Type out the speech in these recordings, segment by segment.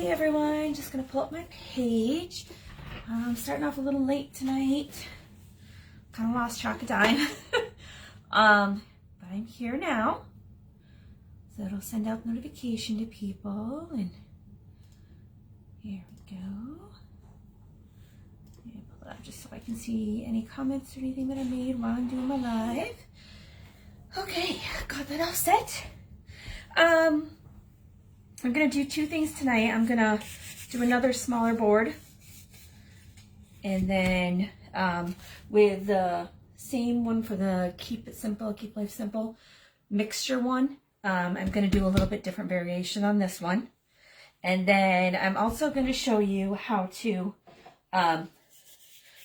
Hey everyone, just gonna pull up my page. I'm starting off a little late tonight. Kind of lost track of time. But I'm here now. So it'll send out notification to people, and here we go. Let me pull it up just so I can see any comments or anything that I made while I'm doing my live. Okay, got that all set. I'm gonna do two things tonight. I'm gonna do another smaller board, and then with the same one for the Keep It Simple, Keep Life Simple mixture one, I'm gonna do a little bit different variation on this one. And then I'm also gonna show you how to,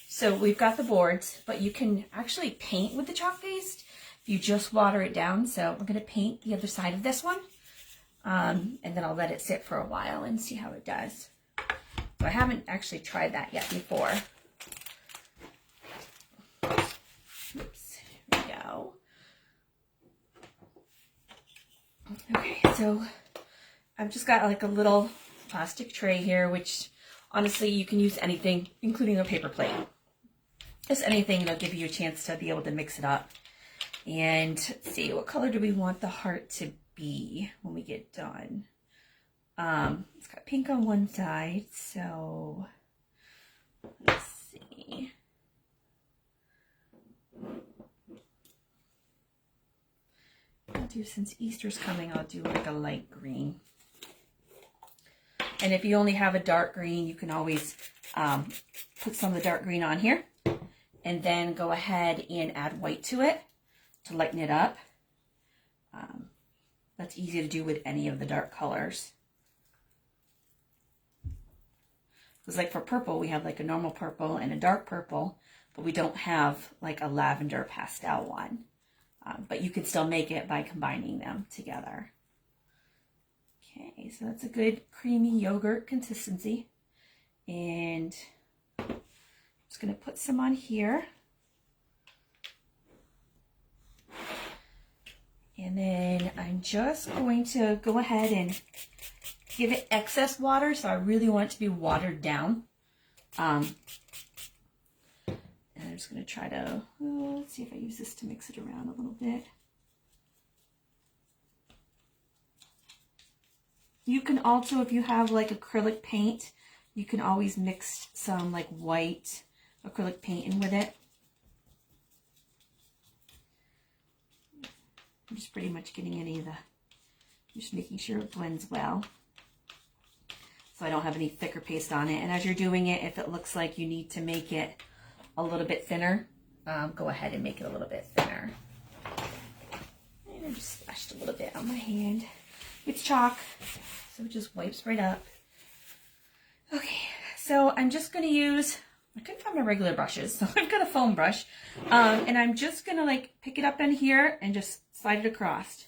so we've got the boards, but you can actually paint with the chalk paste if you just water it down. So I'm gonna paint the other side of this one. And then I'll let it sit for a while and see how it does. So I haven't actually tried that yet before. Oops, here we go. Okay, so I've just got like a little plastic tray here, which honestly you can use anything, including a paper plate. Just anything that'll give you a chance to be able to mix it up. And let's see, what color do we want the heart to be when we get done? It's got pink on one side, so let's see. I'll do, since Easter's coming, I'll do like a light green. And if you only have a dark green, you can always put some of the dark green on here and then go ahead and add white to it to lighten it up. That's easy to do with any of the dark colors. Because like for purple, we have like a normal purple and a dark purple, but we don't have like a lavender pastel one. But you can still make it by combining them together. Okay, so that's a good creamy yogurt consistency. And I'm just gonna put some on here. And then I'm just going to go ahead and give it excess water. So I really want it to be watered down. And I'm just going to try to, let's see if I use this to mix it around a little bit. You can also, if you have like acrylic paint, you can always mix some like white acrylic paint in with it. I'm just pretty much getting any of the, just making sure it blends well. So I don't have any thicker paste on it. And as you're doing it, if it looks like you need to make it a little bit thinner, go ahead and make it a little bit thinner. And I just splashed a little bit on my hand. It's chalk, so it just wipes right up. Okay, so I'm just gonna use, I couldn't find my regular brushes, so I've got a foam brush. And I'm just gonna like pick it up in here and just slide it across.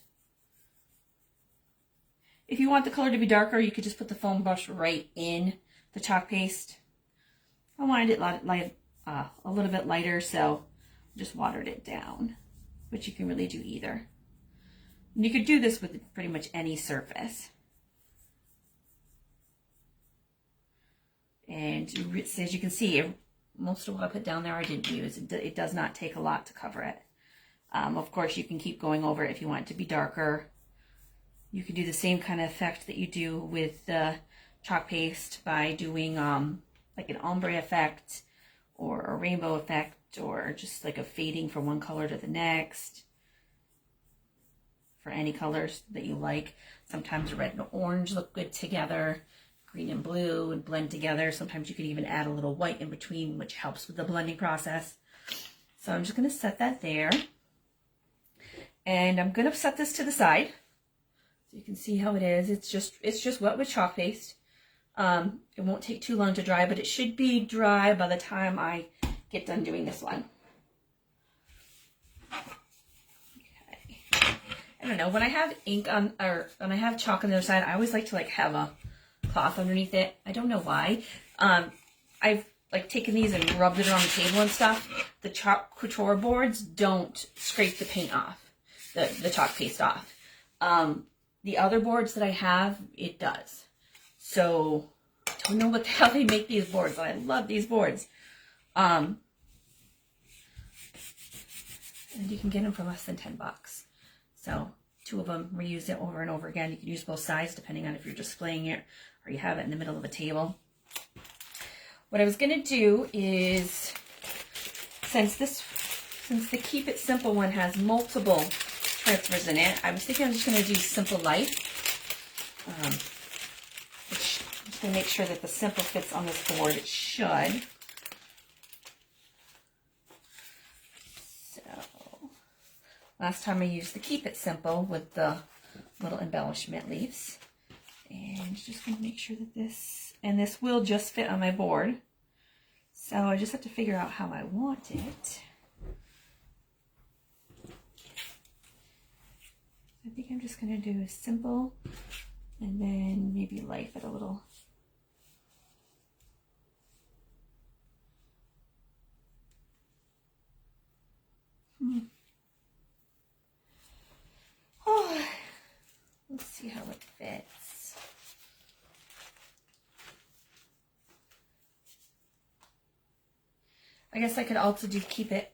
If you want the color to be darker, you could just put the foam brush right in the chalk paste. I wanted it a little bit lighter, so I just watered it down, but you can really do either. And you could do this with pretty much any surface. And as you can see, most of what I put down there I didn't use. It does not take a lot to cover it. Of course, you can keep going over it if you want it to be darker. You can do the same kind of effect that you do with the chalk paste by doing like an ombre effect or a rainbow effect, or just like a fading from one color to the next for any colors that you like. Sometimes red and orange look good together. Green and blue would blend together. Sometimes you can even add a little white in between, which helps with the blending process. So I'm just going to set that there. And I'm going to set this to the side so you can see how it is. It's just wet with chalk paste. It won't take too long to dry, but it should be dry by the time I get done doing this one. Okay. I don't know, when I have ink on, or when I have chalk on the other side, I always like to like have a cloth underneath it. I don't know why. I've like taken these and rubbed it on the table and stuff. The chalk Couture boards don't scrape the paint off, the chalk paste off. The other boards that I have, it does. So I don't know how they make these boards, but I love these boards. And you can get them for less than 10 bucks. So 2 of them, reuse it over and over again. You can use both sides depending on if you're displaying it or you have it in the middle of a table. What I was going to do is, since the Keep It Simple one has multiple transfers in it, I was thinking I'm just going to do Simple Life. I'm just going to make sure that the Simple fits on this board. It should. So, last time I used the Keep It Simple with the little embellishment leaves. And just going to make sure that this will just fit on my board. So I just have to figure out how I want it. I think I'm just going to do a Simple and then maybe Life at a little. Oh, let's see how it fits. I guess I could also do Keep It.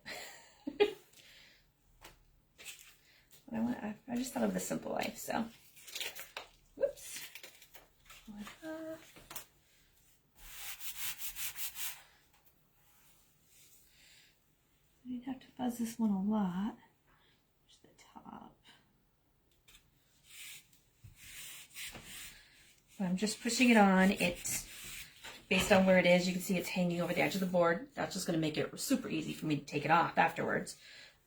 I just thought of the Simple Life, so. Whoops. I didn't have to fuzz this one a lot. Just the top. So I'm just pushing it on. It's based on where it is. You can see it's hanging over the edge of the board. That's just going to make it super easy for me to take it off afterwards.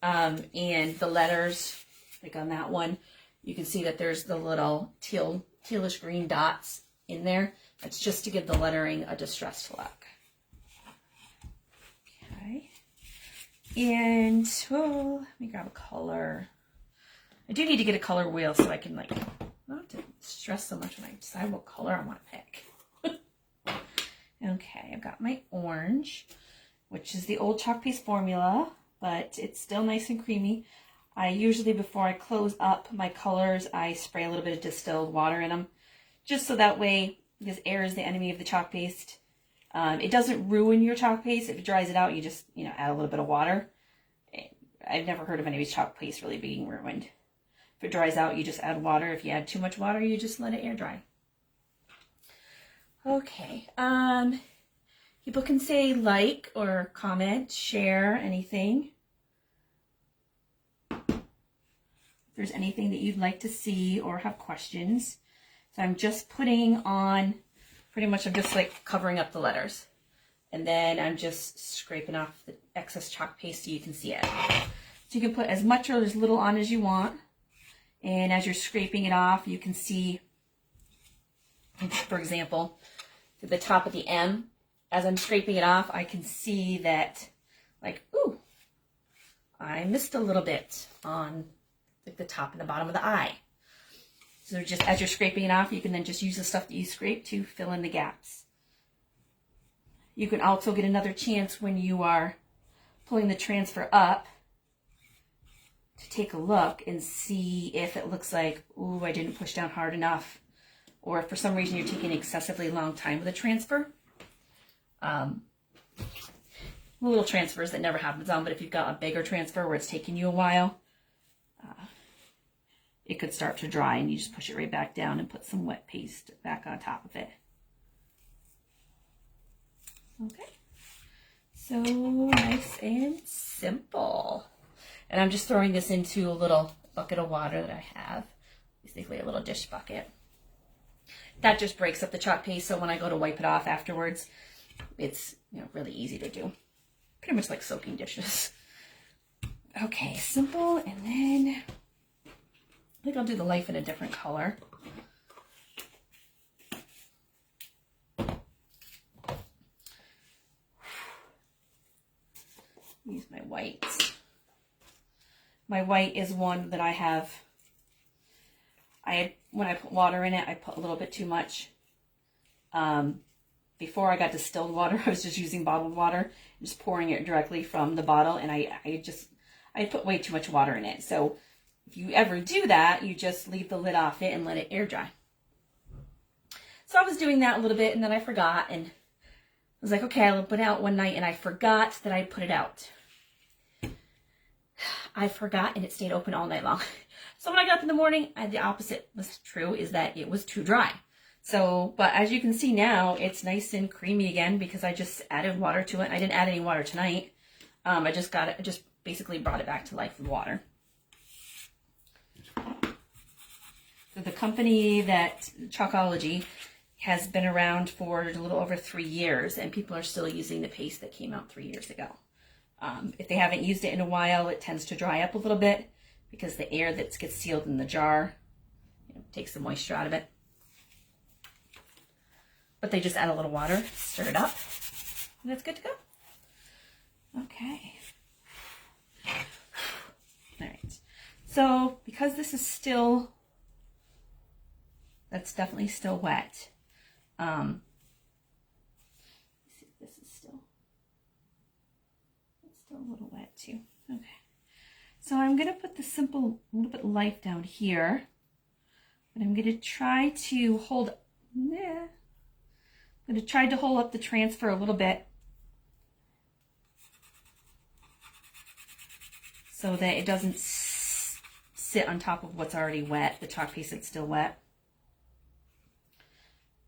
And the letters, like on that one, you can see that there's the little tealish green dots in there. That's just to give the lettering a distressed look. Okay. And, oh, let me grab a color. I do need to get a color wheel so I can, like, not have to stress so much when I decide what color I want to pick. Okay, I've got my orange, which is the old chalk paste formula, but it's still nice and creamy. I usually, before I close up my colors, I spray a little bit of distilled water in them, just so that way, because air is the enemy of the chalk paste. It doesn't ruin your chalk paste. If it dries it out, you just, add a little bit of water. I've never heard of anybody's chalk paste really being ruined. If it dries out, you just add water. If you add too much water, you just let it air dry. Okay. People can say like or comment, share, anything. If there's anything that you'd like to see or have questions. So I'm just putting on, pretty much I'm just like covering up the letters. And then I'm just scraping off the excess chalk paste so you can see it. So you can put as much or as little on as you want. And as you're scraping it off, you can see, for example, to the top of the M, as I'm scraping it off, I can see that, like, ooh, I missed a little bit on like the top and the bottom of the I. So just as you're scraping it off, you can then just use the stuff that you scrape to fill in the gaps. You can also get another chance when you are pulling the transfer up to take a look and see if it looks like, ooh, I didn't push down hard enough. Or if for some reason you're taking an excessively long time with a transfer. Little transfers that never happens on, but if you've got a bigger transfer where it's taking you a while, it could start to dry and you just push it right back down and put some wet paste back on top of it. Okay, so nice and simple. And I'm just throwing this into a little bucket of water that I have, basically a little dish bucket. That just breaks up the chalk paste, so when I go to wipe it off afterwards, it's really easy to do. Pretty much like soaking dishes. Okay, simple, and then I think I'll do the life in a different color. Use my whites. My white is one that I have. When I put water in it, I put a little bit too much. Before I got distilled water, I was just using bottled water, just pouring it directly from the bottle, and I put way too much water in it. So if you ever do that, you just leave the lid off it and let it air dry. So I was doing that a little bit, and then I forgot, and I was like, okay, I'll put it out one night, and I forgot that I put it out. I forgot, and it stayed open all night long. So when I got up in the morning, the opposite was true, is that it was too dry. So, but as you can see now, it's nice and creamy again because I just added water to it. I didn't add any water tonight. I just basically brought it back to life with water. So the company that, Chalkology, has been around for a little over 3 years, and people are still using the paste that came out 3 years ago. If they haven't used it in a while, it tends to dry up a little bit because the air that gets sealed in the jar, takes the moisture out of it. But they just add a little water, stir it up, and it's good to go. Okay. All right. So because this is still, that's definitely still wet. Let's see if this is still, it's still a little wet too. Okay. So I'm going to put the simple little bit light down here, but I'm going to try to hold, I'm going to try to hold up the transfer a little bit so that it doesn't sit on top of what's already wet, the chalk paste that's still wet.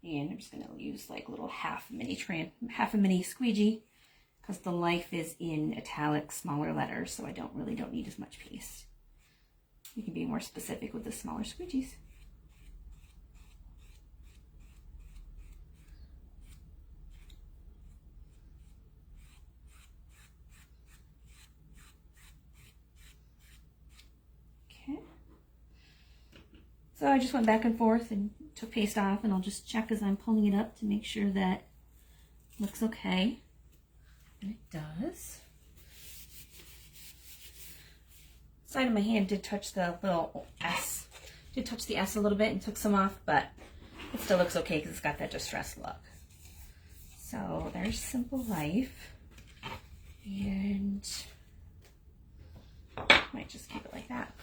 And I'm just going to use like a little half a mini squeegee because the life is in italic, smaller letters, so I don't need as much paste. You can be more specific with the smaller squeegees. So I just went back and forth and took paste off, and I'll just check as I'm pulling it up to make sure that it looks okay. And it does. Side of my hand did touch the little S. Did touch the S a little bit and took some off, but it still looks okay because it's got that distressed look. So there's Simple Life. And might just keep it like that.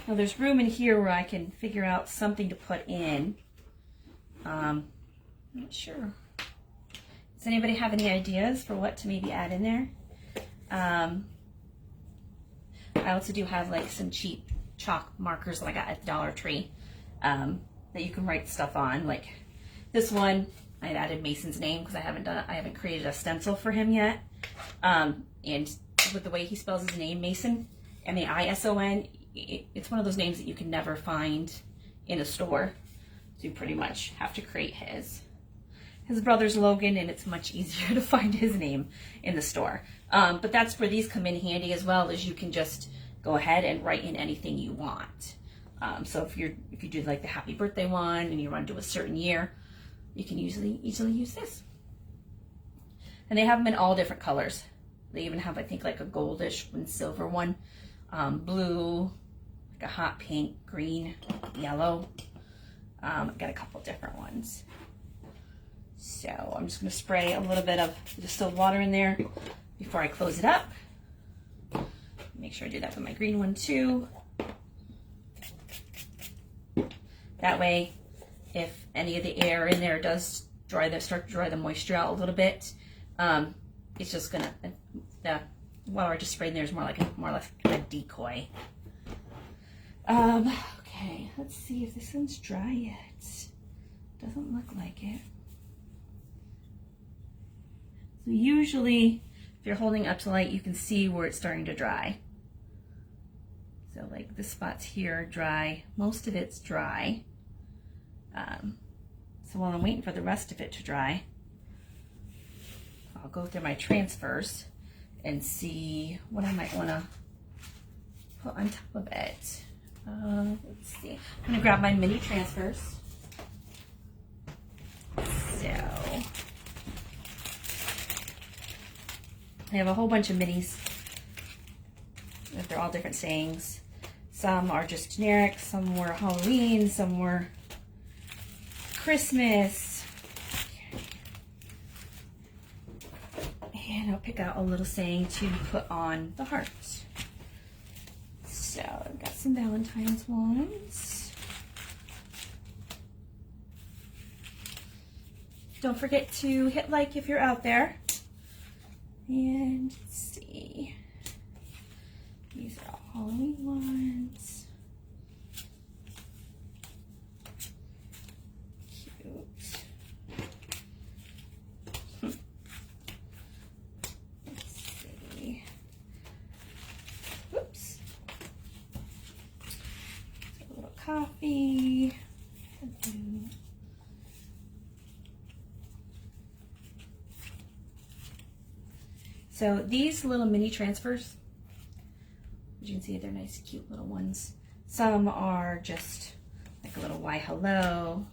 Now there's room in here where I can figure out something to put in. I'm not sure. Does anybody have any ideas for what to maybe add in there? I also do have like some cheap chalk markers that I got at the Dollar Tree that you can write stuff on. Like this one, I added Mason's name because I haven't created a stencil for him yet. And with the way he spells his name, Mason, M-A-I-S-O-N, it's one of those names that you can never find in a store. So you pretty much have to create his. His brother's Logan, and it's much easier to find his name in the store. But that's where these come in handy as well, as you can just go ahead and write in anything you want. So if you do like the happy birthday one and you run to a certain year, you can easily use this. And they have them in all different colors. They even have, I think, like a goldish and silver one, blue, like a hot pink, green, yellow. I've got a couple different ones. So I'm just going to spray a little bit of distilled water in there before I close it up. Make sure I do that with my green one too. That way, if any of the air in there does start to dry the moisture out a little bit, it's just gonna, the water I just sprayed in there is more or less a decoy. Okay, let's see if this one's dry yet. Doesn't look like it. So usually, if you're holding up to light, you can see where it's starting to dry. So like this spot's here, dry. Most of it's dry. So while I'm waiting for the rest of it to dry, I'll go through my transfers and see what I might want to put on top of it. Let's see. I'm going to grab my mini transfers. So I have a whole bunch of minis. They're all different sayings. Some are just generic, some were Halloween, some were Christmas. And I'll pick out a little saying to put on the heart. So I've got some Valentine's ones. Don't forget to hit like if you're out there. And let's see. These are all Halloween ones. Cute. Let's see. Oops. A little coffee. So these little mini transfers, as you can see, they're nice, cute little ones. Some are just like a little why hello,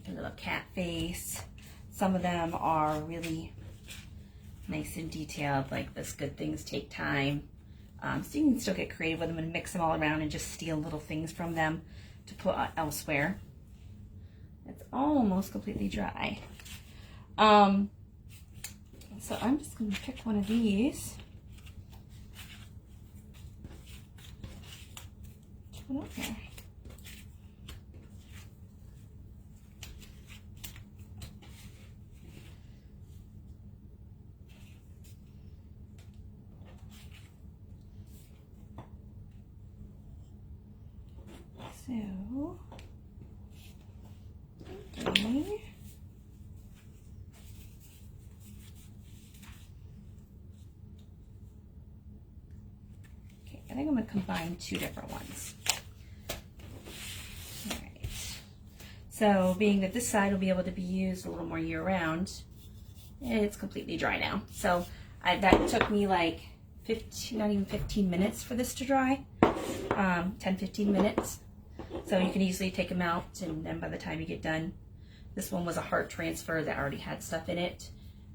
a little cat face. Some of them are really nice and detailed, like this good things take time. So you can still get creative with them and mix them all around and just steal little things from them to put elsewhere. It's almost completely dry. So I'm just going to pick one of these. Put it up there. So, okay. I think I'm going to combine two different ones. All right. So being that this side will be able to be used a little more year round, it's completely dry now. So that took me like 15, not even 15 minutes for this to dry, 10-15 minutes. So you can easily take them out, and then by the time you get done, this one was a heart transfer that already had stuff in it.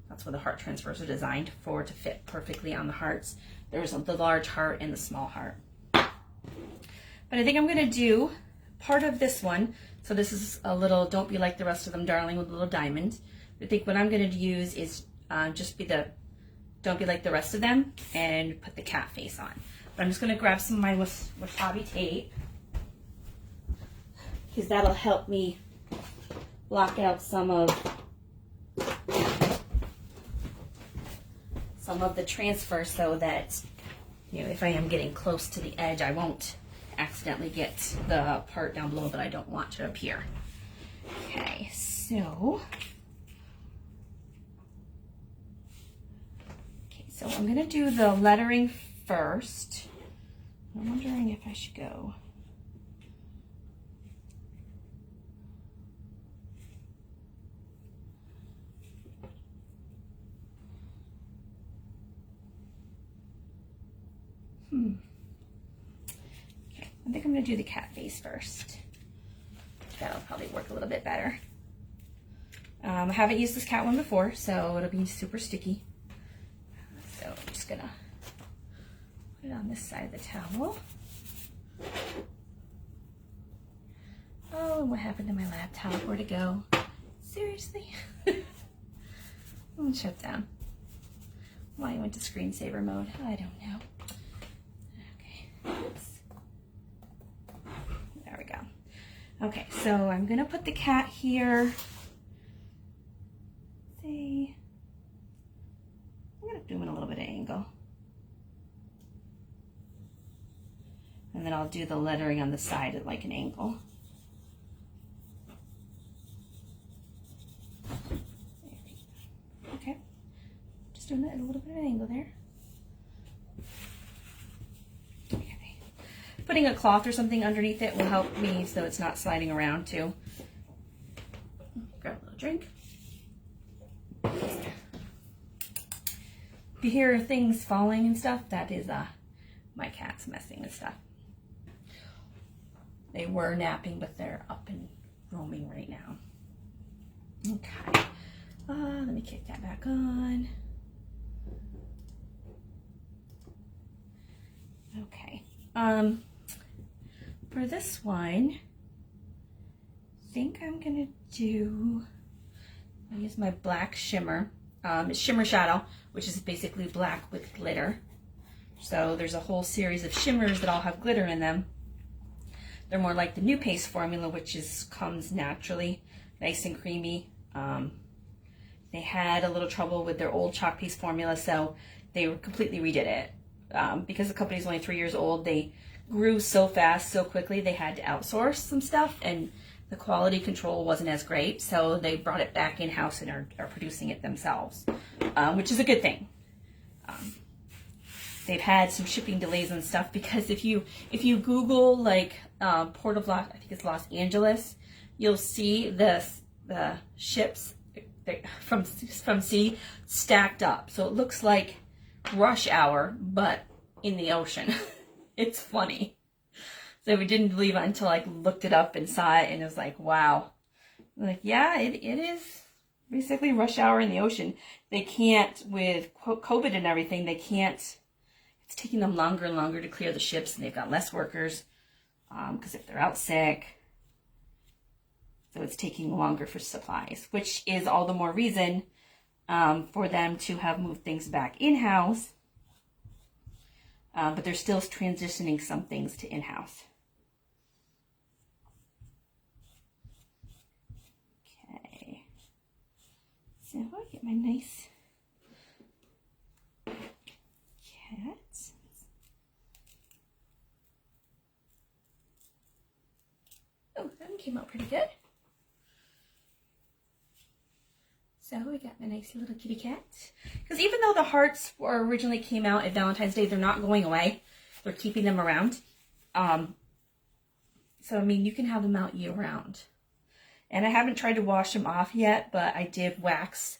That's what the heart transfers are designed for, to fit perfectly on the hearts. There's the large heart and the small heart. But I think I'm going to do part of this one. So this is a little Don't Be Like the Rest of Them Darling with a little diamond. I think what I'm going to use is just be the Don't Be Like the Rest of Them and put the cat face on. But I'm just going to grab some of my wasabi tape, because that'll help me block out some of the transfer, so that, you know, if I am getting close to the edge, I won't accidentally get the part down below that I don't want to appear. Okay, so I'm gonna do the lettering first. I'm wondering if I should go Okay, I think I'm going to do the cat face first. That'll probably work a little bit better. I haven't used this cat one before, so it'll be super sticky. So I'm just going to put it on this side of the towel. Oh, and what happened to my laptop? Where'd it go? Seriously? I'm shut down. Why I went to screensaver mode? I don't know. There we go. Okay, so I'm gonna put the cat here. See, I'm gonna do him in a little bit of angle, and then I'll do the lettering on the side at like an angle. Okay, just doing that at a little bit of an angle there. Putting a cloth or something underneath it will help me so it's not sliding around too. Grab a little drink. If you hear things falling and stuff, that is my cat's messing with stuff. They were napping, but they're up and roaming right now. Okay, let me kick that back on. Okay. For this one, I think I'm gonna use my black shimmer. It's Shimmer Shadow, which is basically black with glitter. So there's a whole series of shimmers that all have glitter in them. They're more like the new paste formula, which comes naturally, nice and creamy. They had a little trouble with their old chalk paste formula, so they completely redid it. Because the company's only 3 years old, they grew so fast, so quickly, they had to outsource some stuff, and the quality control wasn't as great, so they brought it back in-house and are producing it themselves, which is a good thing. They've had some shipping delays and stuff, because if you Google like Port of I think it's Los Angeles, you'll see the ships from sea stacked up. So it looks like rush hour, but in the ocean. It's funny. So we didn't believe it until I looked it up and saw it, and it was like, wow. I'm like, yeah, it is basically rush hour in the ocean. They can't, with COVID and everything, they can't. It's taking them longer and longer to clear the ships, and they've got less workers because if they're out sick, so it's taking longer for supplies, which is all the more reason for them to have moved things back in-house, but they're still transitioning some things to in-house. Okay, so I get my nice cat. Oh, that one came out pretty good. So we got a nice little kitty cat. Because even though the hearts originally came out at Valentine's Day, they're not going away. They're keeping them around. So, I mean, you can have them out year round. And I haven't tried to wash them off yet, but I did wax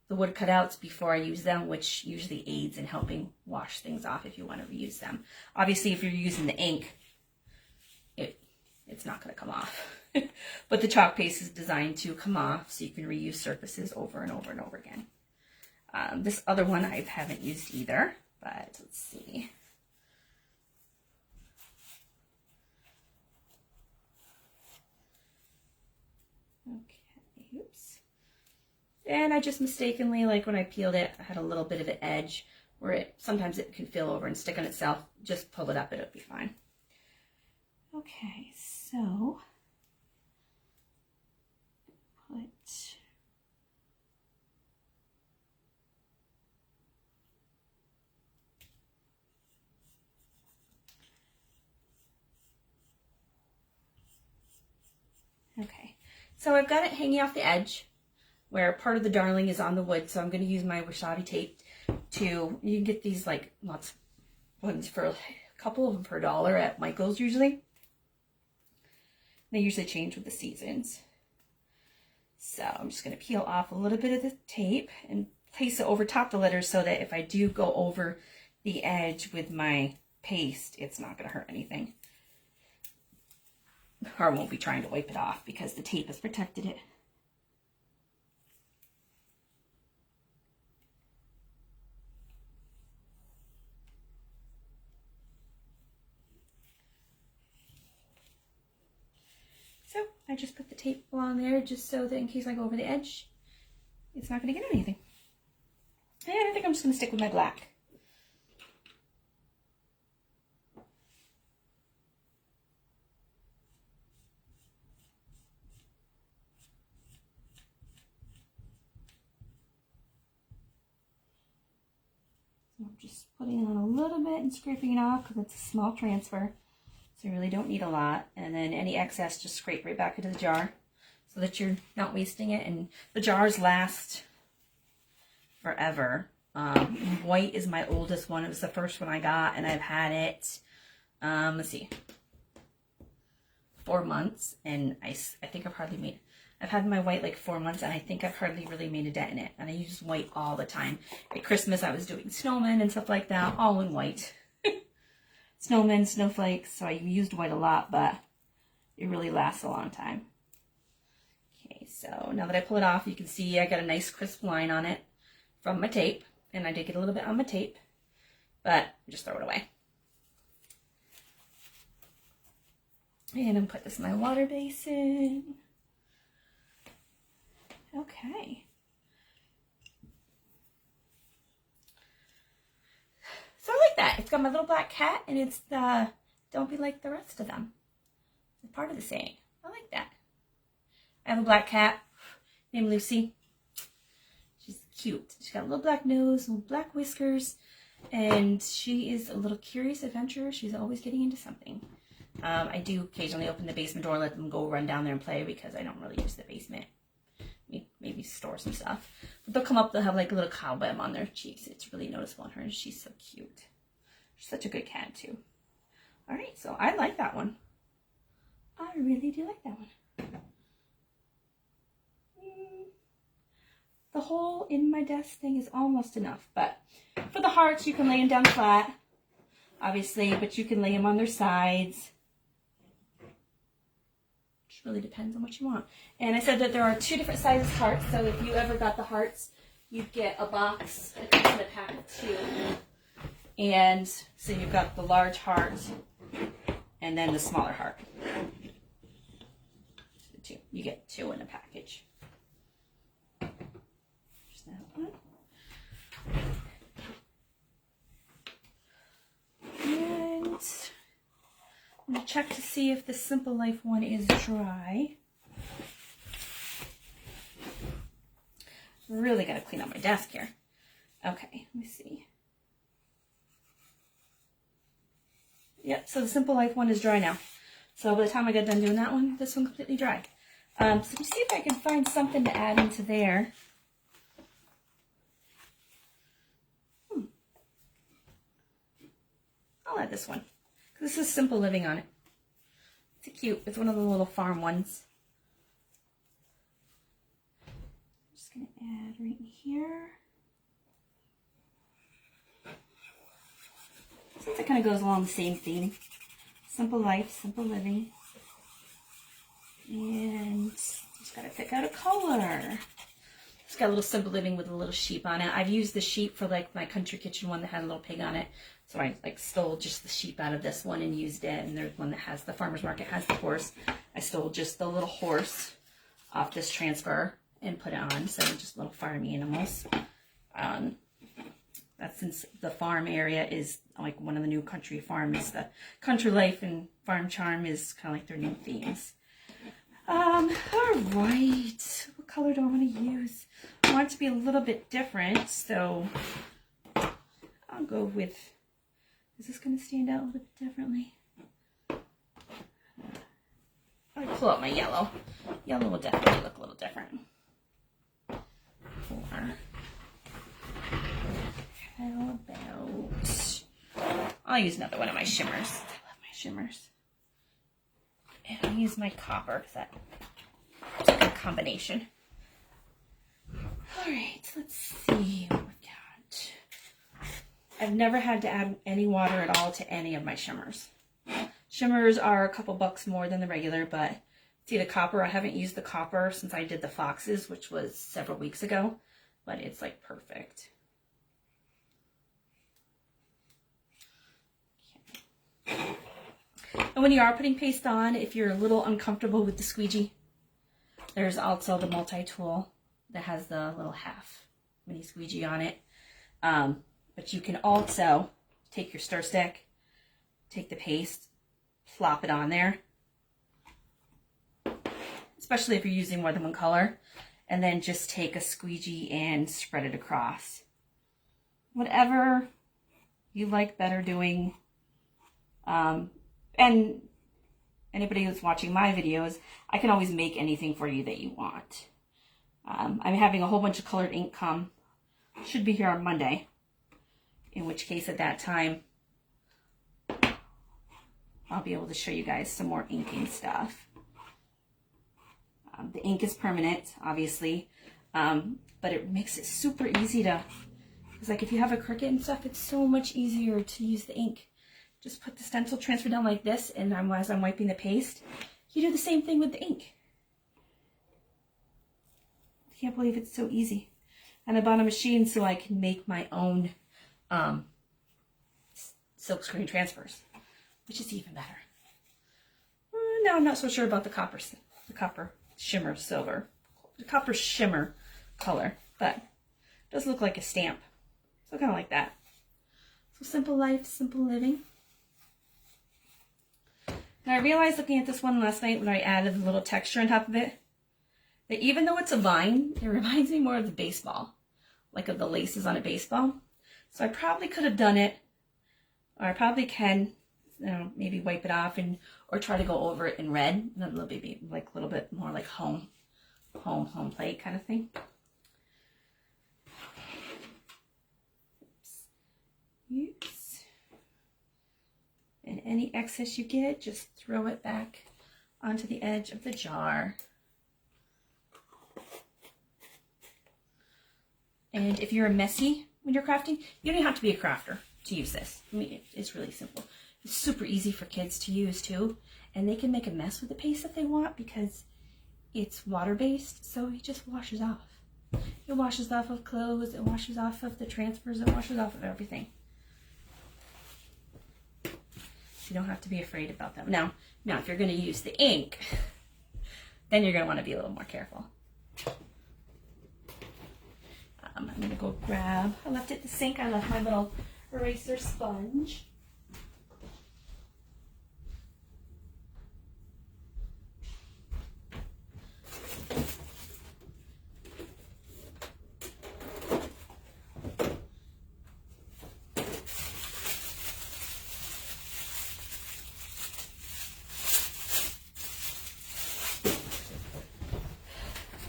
the wood cutouts before I use them, which usually aids in helping wash things off if you want to reuse them. Obviously, if you're using the ink, it's not going to come off. But the chalk paste is designed to come off so you can reuse surfaces over and over and over again. This other one I haven't used either, but let's see. Okay, oops. And I just mistakenly, like when I peeled it, I had a little bit of an edge where sometimes it can fill over and stick on itself. Just pull it up, it'll be fine. Okay, so okay, so I've got it hanging off the edge where part of the darling is on the wood, so I'm going to use my wasabi tape to, you can get these like lots of ones for a couple of them for $1 at Michael's usually. They usually change with the seasons. So I'm just going to peel off a little bit of the tape and place it over top the letters so that if I do go over the edge with my paste, it's not going to hurt anything. Or I won't be trying to wipe it off because the tape has protected it. So I just put the tape along there just so that in case I go over the edge, it's not going to get anything. And I think I'm just going to stick with my black. So I'm just putting on a little bit and scraping it off because it's a small transfer. So you really don't need a lot. And then any excess, just scrape right back into the jar so that you're not wasting it. And the jars last forever. White is my oldest one. It was the first one I got, and I've had it, let's see, 4 months. And I think I've had my white like 4 months, and I think I've hardly really made a dent in it. And I use white all the time. At Christmas, I was doing snowmen and stuff like that, all in white. Snowmen, snowflakes, so I used white a lot, but it really lasts a long time. Okay, so now that I pull it off, you can see I got a nice crisp line on it from my tape, and I did get a little bit on my tape, but just throw it away. And I'm put this in my water basin. Okay. So I like that. It's got my little black cat, and it's the don't be like the rest of them. It's part of the saying. I like that. I have a black cat named Lucy. cute. She's got a little black nose, little black whiskers, and she is a little curious adventurer. She's always getting into something. I do occasionally open the basement door, let them go run down there and play because I don't really use the basement. Maybe store some stuff. But they'll come up, they'll have like a little cobweb on their cheeks. It's really noticeable on her, and she's so cute. She's such a good cat too. All right, so I like that one. I really do like that one. The hole in my desk thing is almost enough, but for the hearts, you can lay them down flat, obviously, but you can lay them on their sides. Just really depends on what you want. And I said that there are 2 different sizes hearts, so if you ever got the hearts, you'd get a box that comes in a pack of 2. And so you've got the large heart and then the smaller heart. So 2. You get 2 in a package. That one. And I'm going to check to see if the Simple Life one is dry. Really got to clean up my desk here. Okay, let me see. Yep, so the Simple Life one is dry now. So by the time I get done doing that one, this one's completely dry. So let me see if I can find something to add into there. I'll add this one, because this is Simple Living on it. It's cute. It's one of the little farm ones. I'm just going to add right in here. Since it kind of goes along the same theme. Simple Life, Simple Living. And just got to pick out a color. It's got a little Simple Living with a little sheep on it. I've used the sheep for like my country kitchen one that had a little pig on it. So I like stole just the sheep out of this one and used it. And there's one that has the farmer's market, has the horse. I stole just the little horse off this transfer and put it on. So just little farmy animals. That's since the farm area is like one of the new country farms. The Country Life and Farm Charm is kind of like their new themes. All right. What color do I want to use? I want it to be a little bit different, so I'll go with, is this going to stand out a little bit differently? I'll pull out my yellow. Yellow will definitely look a little different. How about, I'll use another one of my shimmers. I love my shimmers. And I'll use my copper because that's a good combination. All right, let's see what we've got. I've never had to add any water at all to any of my shimmers. Shimmers are a couple bucks more than the regular, but see the copper, I haven't used the copper since I did the foxes, which was several weeks ago, but it's like perfect. Okay. And when you are putting paste on, if you're a little uncomfortable with the squeegee, there's also the multi-tool that has the little half mini squeegee on it. But you can also take your stir stick, take the paste, plop it on there, especially if you're using more than one color, and then just take a squeegee and spread it across. Whatever you like better doing. And anybody who's watching my videos, I can always make anything for you that you want. I'm having a whole bunch of colored ink come. Should be here on Monday. In which case at that time, I'll be able to show you guys some more inking stuff. The ink is permanent, obviously, but it makes it super easy to, because like if you have a Cricut and stuff, it's so much easier to use the ink. Just put the stencil transfer down like this, and as I'm wiping the paste, you do the same thing with the ink. I can't believe it's so easy. And I bought a machine so I can make my own silk screen transfers, which is even better. Now I'm not so sure about the copper shimmer silver, the copper shimmer color, but it does look like a stamp. So kind of like that. So Simple Life, Simple Living. Now I realized looking at this one last night when I added a little texture on top of it, that even though it's a vine, it reminds me more of the baseball. like of the laces on a baseball. So I probably could have done it, or I probably can, you know, maybe wipe it off and, or try to go over it in red, and a little bit, like a little bit more like home plate kind of thing. Oops. And any excess you get, just throw it back onto the edge of the jar. And if you're messy when you're crafting, you don't have to be a crafter to use this. I mean, it's really simple. It's super easy for kids to use too. And they can make a mess with the paste if they want because it's water-based, so it just washes off. It washes off of clothes, it washes off of the transfers, it washes off of everything. You don't have to be afraid about that. Now if you're going to use the ink, then you're going to want to be a little more careful. I'm going to go grab, I left it at the sink, I left my little eraser sponge.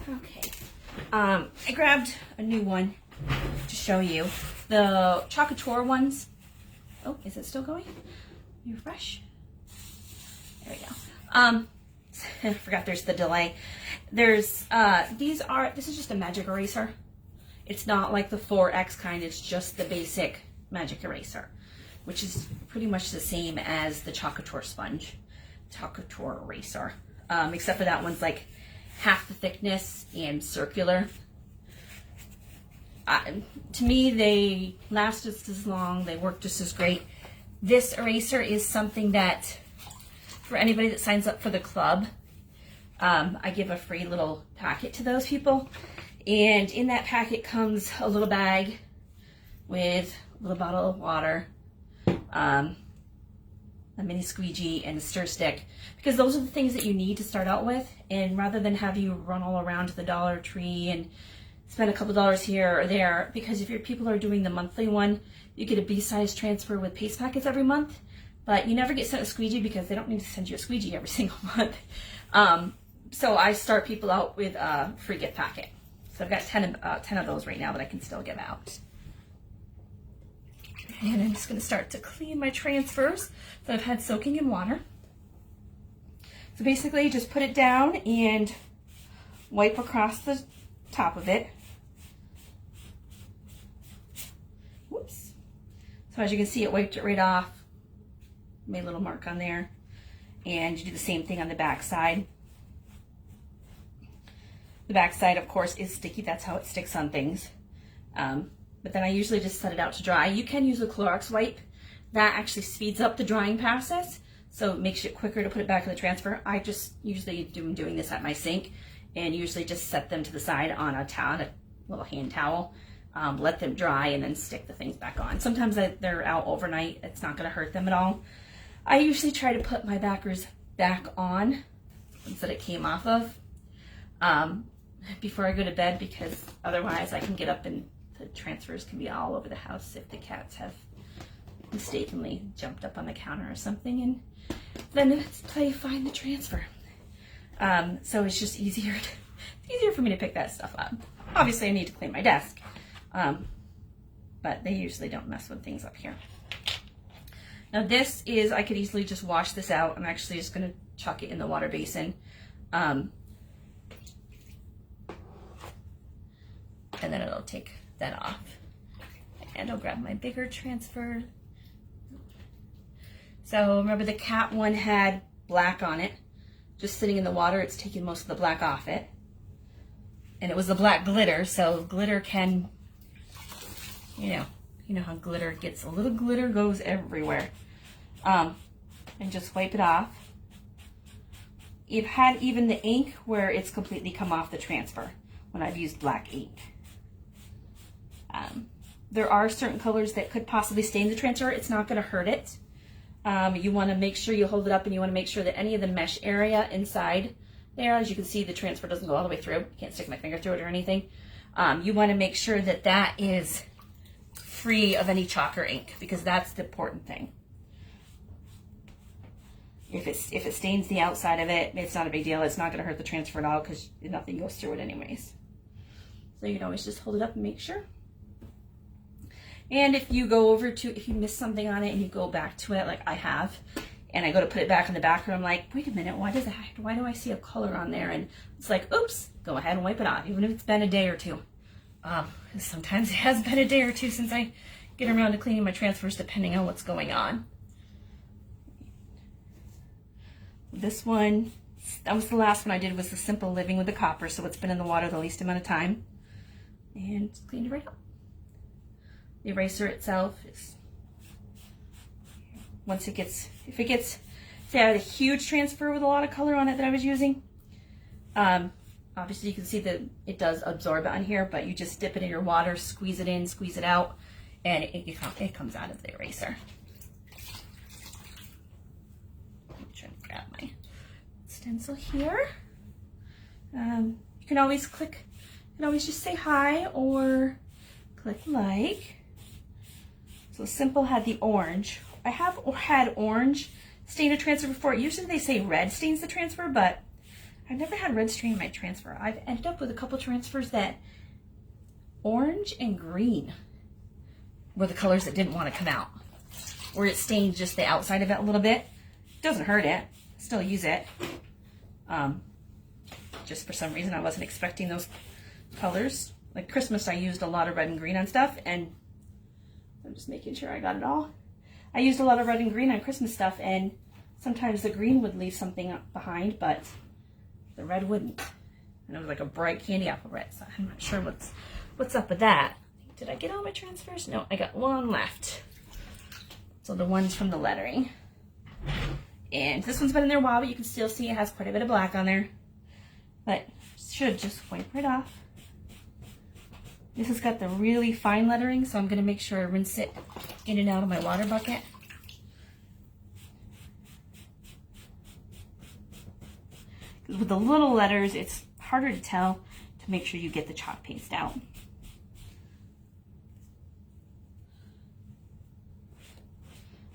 Okay, I grabbed a new one to show you. The Couture ones. Oh, is it still going? Refresh. There we go. I forgot there's the delay. There's, this is just a magic eraser. It's not like the 4X kind, it's just the basic magic eraser, which is pretty much the same as the Couture sponge, Couture eraser. Except for that one's like half the thickness and circular. To me, they last just as long, they work just as great. This eraser is something that, for anybody that signs up for the club, I give a free little packet to those people. And in that packet comes a little bag with a little bottle of water, a mini squeegee, and a stir stick, because those are the things that you need to start out with. And rather than have you run all around to the Dollar Tree and spend a couple dollars here or there, because if your people are doing the monthly one, you get a B-size transfer with paste packets every month, but you never get sent a squeegee because they don't need to send you a squeegee every single month. So I start people out with a free gift packet. So I've got 10 of those right now that I can still give out. And I'm just going to start to clean my transfers that I've had soaking in water. So basically just put it down and wipe across the top of it. Whoops. So as you can see, it wiped it right off. Made a little mark on there. And you do the same thing on the back side. The back side, of course, is sticky. That's how it sticks on things. But then I usually just set it out to dry. You can use a Clorox wipe. That actually speeds up the drying process, so it makes it quicker to put it back in the transfer. I just usually doing this at my sink, and usually just set them to the side on a towel, a little hand towel, let them dry, and then stick the things back on. Sometimes they're out overnight. It's not going to hurt them at all. I usually try to put my backers back on ones that it came off of before I go to bed, because otherwise I can get up and the transfers can be all over the house if the cats have mistakenly jumped up on the counter or something, and then it's play find the transfer. So it's just easier for me to pick that stuff up. Obviously I need to clean my desk, but they usually don't mess with things up here. Now this is, I could easily just wash this out. I'm actually just going to chuck it in the water basin. And then it'll take that off. And I'll grab my bigger transfer. So remember the cat one had black on it. Just sitting in the water, it's taking most of the black off it. And it was the black glitter, so glitter can, you know how glitter gets, a little glitter goes everywhere. And just wipe it off. You've had even the ink where it's completely come off the transfer when I've used black ink. There are certain colors that could possibly stain the transfer. It's not going to hurt it. You want to make sure you hold it up, and you want to make sure that any of the mesh area inside there, as you can see, the transfer doesn't go all the way through. I can't stick my finger through it or anything. You want to make sure that that is free of any chalk or ink, because that's the important thing. If it stains the outside of it, it's not a big deal. It's not going to hurt the transfer at all because nothing goes through it anyways. So you can always just hold it up and make sure. And if you go over to, if you miss something on it and you go back to it like I have, and I go to put it back in the back room, I'm like, wait a minute, why do I see a color on there? And it's like, oops, go ahead and wipe it off, even if it's been a day or two. Sometimes it has been a day or two since I get around to cleaning my transfers, depending on what's going on. This one, that was the last one I did, was the Simple Living with the copper, so it's been in the water the least amount of time. And it's cleaned right up. The eraser itself is, once it gets, if it gets, say I had a huge transfer with a lot of color on it that I was using, obviously you can see that it does absorb on here, but you just dip it in your water, squeeze it in, squeeze it out, and it comes out of the eraser. Grab my stencil here. You can always click, you can always just say hi or click like. So Simple had the orange. I have had orange stain a transfer before. Usually they say red stains the transfer, but I've never had red stain my transfer. I've ended up with a couple transfers that orange and green were the colors that didn't want to come out, or it stained just the outside of it a little bit. Doesn't hurt it. Still use it. Just for some reason I wasn't expecting those colors. Like Christmas I used a lot of red and green on stuff, and I'm just making sure I got it all. I used a lot of red and green on Christmas stuff, and sometimes the green would leave something behind, but the red wouldn't. And it was like a bright candy apple red, so I'm not sure what's up with that. Did I get all my transfers? No, I got one left. So the ones from the lettering. And this one's been in there a while, but you can still see it has quite a bit of black on there. But should just wipe right off. This has got the really fine lettering, so I'm going to make sure I rinse it in and out of my water bucket. With the little letters, it's harder to tell to make sure you get the chalk paste out.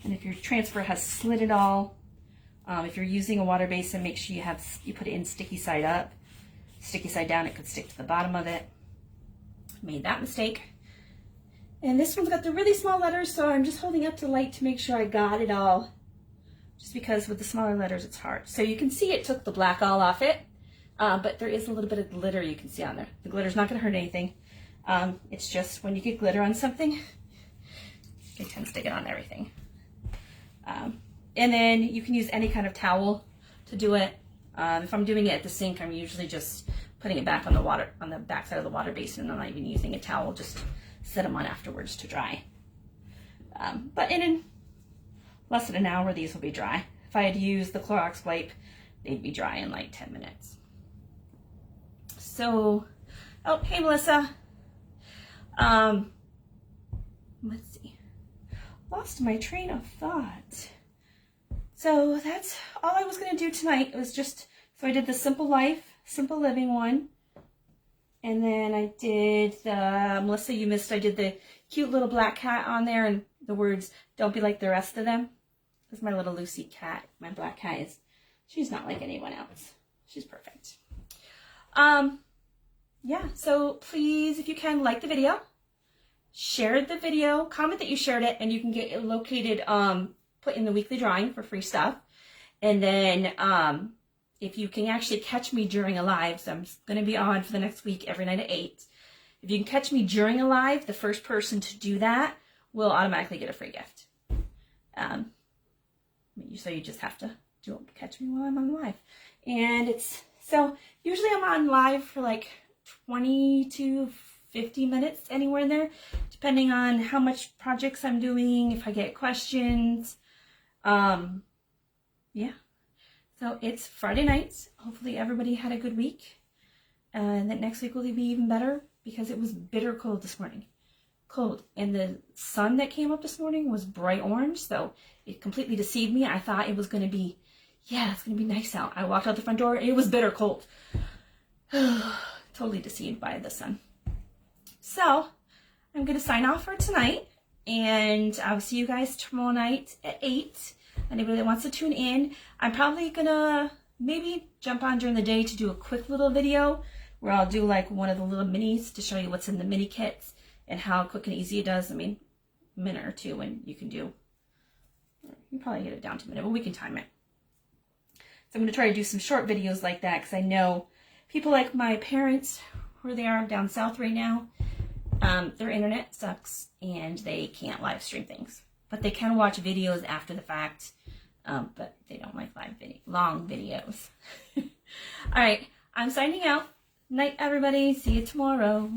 And if your transfer has slid at all, if you're using a water basin, make sure you put it in sticky side up. Sticky side down, it could stick to the bottom of it. Made that mistake. And this one's got the really small letters, so I'm just holding up to light to make sure I got it all. Just because with the smaller letters, it's hard. So you can see it took the black all off it, but there is a little bit of glitter you can see on there. The glitter's not going to hurt anything. It's just when you get glitter on something, it tends to get on everything. And then you can use any kind of towel to do it. If I'm doing it at the sink, I'm usually just putting it back on the water, on the back side of the water basin, and I'm not even using a towel, just set them on afterwards to dry. But in less than an hour, these will be dry. If I had used the Clorox wipe, they'd be dry in like 10 minutes. So, oh, hey Melissa. Let's see. Lost my train of thought. So that's all I was going to do tonight. It was just, so I did the Simple Living one. And then I did the, Melissa, you missed, I did the cute little black cat on there and the words, don't be like the rest of them. Because my little Lucy cat, my black cat she's not like anyone else. She's perfect. Yeah, so please, if you can, like the video, share the video, comment that you shared it, and you can get it located, put in the weekly drawing for free stuff. And then if you can actually catch me during a live, so I'm going to be on for the next week every night at 8. If you can catch me during a live, the first person to do that will automatically get a free gift. So you just have to catch me while I'm on live. And so usually I'm on live for like 20 to 50 minutes, anywhere in there, depending on how much projects I'm doing, if I get questions. Yeah. So it's Friday nights. Hopefully everybody had a good week. And that next week will be even better because it was bitter cold this morning. Cold. And the sun that came up this morning was bright orange, so it completely deceived me. I thought it was going to be, yeah, it's going to be nice out. I walked out the front door, it was bitter cold. Totally deceived by the sun. So I'm going to sign off for tonight, and I'll see you guys tomorrow night at 8. Anybody that wants to tune in, I'm probably going to maybe jump on during the day to do a quick little video where I'll do like one of the little minis to show you what's in the mini kits and how quick and easy it does. I mean, a minute or two, and you can do, you probably get it down to a minute, but we can time it. So I'm going to try to do some short videos like that, because I know people like my parents, where they are down south right now, their internet sucks and they can't live stream things. But they can watch videos after the fact, but they don't like long videos. All right, I'm signing out. Night, everybody. See you tomorrow.